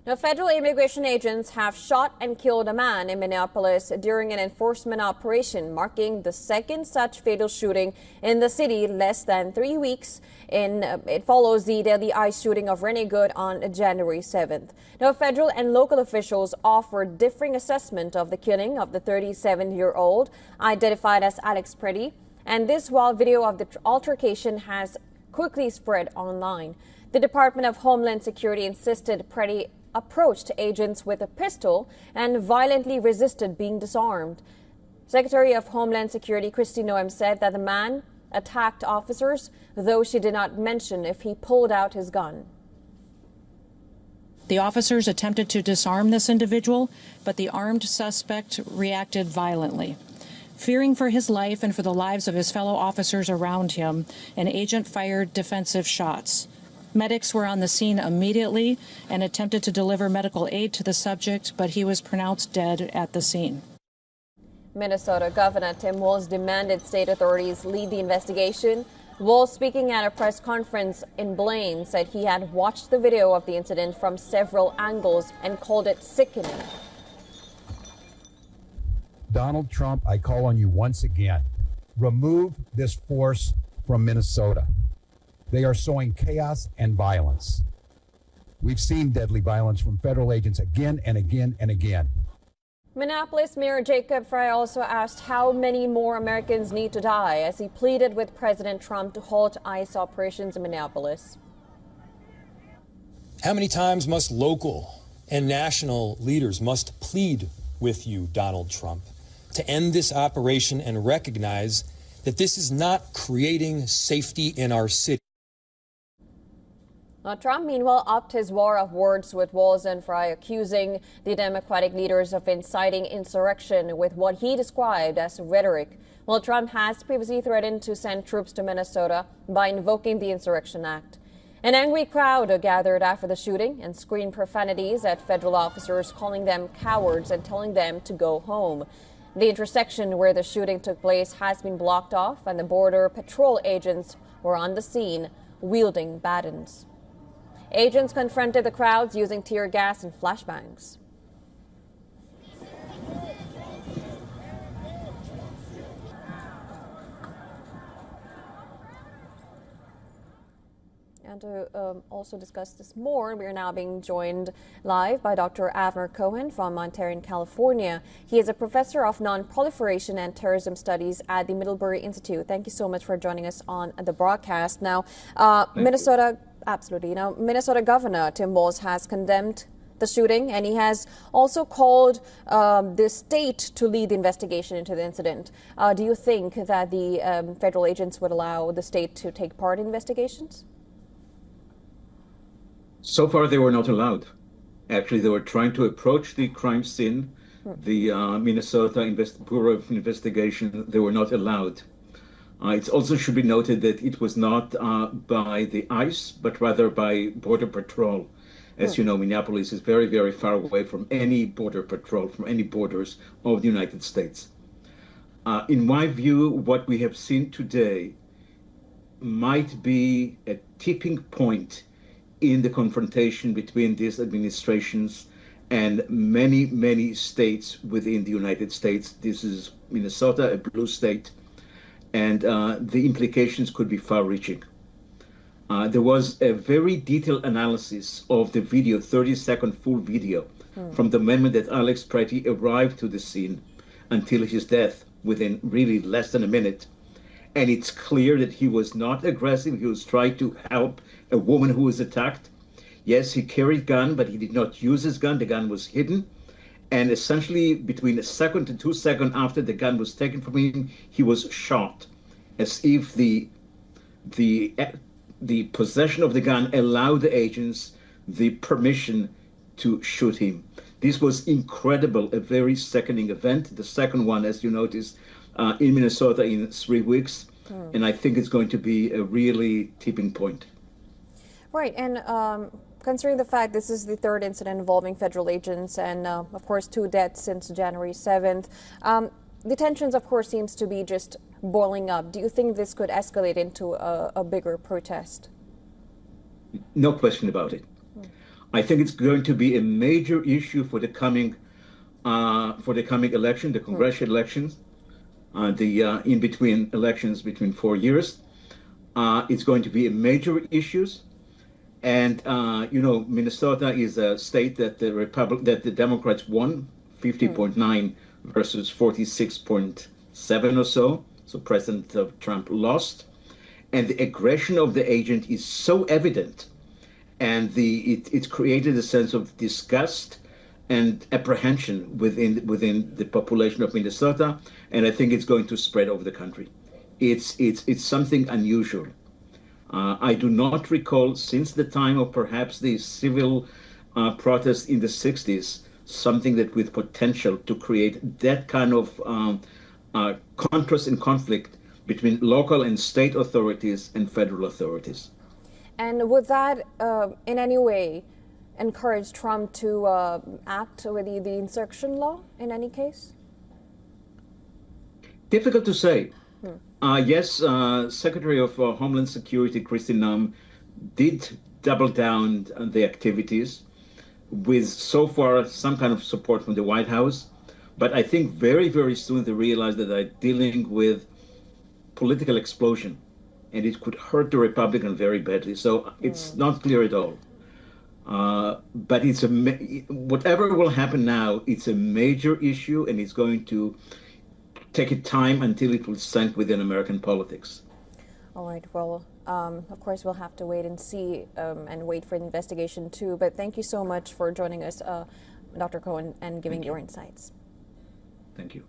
Now, federal immigration agents have shot and killed a man in Minneapolis during an enforcement operation, marking the second such fatal shooting in the city less than 3 weeks. It follows the deadly ICE shooting of Rene Good on January 7th. Now, federal and local officials offered differing assessment of the killing of the 37-year-old, identified as Alex Pretti, and this while video of the altercation has quickly spread online. The Department of Homeland Security insisted Pretti approached agents with a pistol and violently resisted being disarmed. Secretary of Homeland Security Kristi Noem said that the man attacked officers, though she did not mention if he pulled out his gun. The officers attempted to disarm this individual, but the armed suspect reacted violently. Fearing for his life and for the lives of his fellow officers around him, an agent fired defensive shots. Medics were on the scene immediately and attempted to deliver medical aid to the subject, but he was pronounced dead at the scene. Minnesota Governor Tim Walz demanded state authorities lead the investigation. Walz, speaking at a press conference in Blaine, said he had watched the video of the incident from several angles and called it sickening. Donald Trump, I call on you once again. Remove this force from Minnesota. They are sowing chaos and violence. We've seen deadly violence from federal agents again and again and again. Minneapolis Mayor Jacob Frey also asked how many more Americans need to die as he pleaded with President Trump to halt ICE operations in Minneapolis. How many times must local and national leaders must plead with you, Donald Trump, to end this operation and recognize that this is not creating safety in our city? Now, Trump, meanwhile, upped his war of words with Walz and Frey, accusing the Democratic leaders of inciting insurrection with what he described as rhetoric. Well, Trump has previously threatened to send troops to Minnesota by invoking the Insurrection Act. An angry crowd gathered after the shooting and screamed profanities at federal officers, calling them cowards and telling them to go home. The intersection where the shooting took place has been blocked off, and the Border Patrol agents were on the scene wielding batons. Agents confronted the crowds using tear gas and flashbangs. And to also discuss this more, we are now being joined live by Dr. Avner Cohen from Ontario, California. He is a professor of non-proliferation and terrorism studies at the Middlebury Institute. Thank you so much for joining us on the broadcast. Now, Minnesota Governor Tim Walz has condemned the shooting, and he has also called the state to lead the investigation into the incident. Do you think that the federal agents would allow the state to take part in investigations? So far, they were not allowed. Actually, they were trying to approach the crime scene. The Minnesota Bureau of Investigation, they were not allowed. It also should be noted that it was not by the ICE, but rather by Border Patrol. As you know, Minneapolis is very, very far away from any Border Patrol, from any borders of the United States. In my view, what we have seen today might be a tipping point in the confrontation between these administrations and many, many states within the United States. This is Minnesota, a blue state, and the implications could be far-reaching. There was a very detailed analysis of the video, 30-second full video, from the moment that Alex Pretti arrived to the scene until his death, within really less than a minute. And it's clear that he was not aggressive. He was trying to help a woman who was attacked. Yes, he carried a gun, but he did not use his gun. The gun was hidden. And essentially, between a second and 2 seconds after the gun was taken from him, he was shot, as if the possession of the gun allowed the agents the permission to shoot him. This was incredible, a very sickening event. The second one, as you noticed, in Minnesota in 3 weeks. And I think it's going to be a really tipping point. Right. And considering the fact this is the third incident involving federal agents and, of course, 2 deaths since January 7th, the tensions, of course, seems to be just boiling up. Do you think this could escalate into a bigger protest? No question about it. I think it's going to be a major issue for the coming election, the congressional elections, the in between elections between 4 years. It's going to be a major issues. And you know, Minnesota is a state that the Democrats won 50.9 versus 46.7 or so. So President Trump lost, and the aggression of the agent is so evident, and it's created a sense of disgust and apprehension within the population of Minnesota, and I think it's going to spread over the country. It's something unusual. I do not recall since the time of perhaps the civil protests in the 60s, something that with potential to create that kind of contrast and conflict between local and state authorities and federal authorities. And would that in any way encourage Trump to act with the insurrection law in any case? Difficult to say. Yes, Secretary of Homeland Security Kristi Noem did double down on the activities with so far some kind of support from the White House. But I think very, very soon they realized that they're dealing with political explosion, and it could hurt the Republican very badly. So it's not clear at all. But it's whatever will happen now, it's a major issue, and it's going to take a time until it will sink within American politics. All right. Well, of course, we'll have to wait and see and wait for the investigation too. But thank you so much for joining us, Dr. Cohen, and giving your insights. Thank you.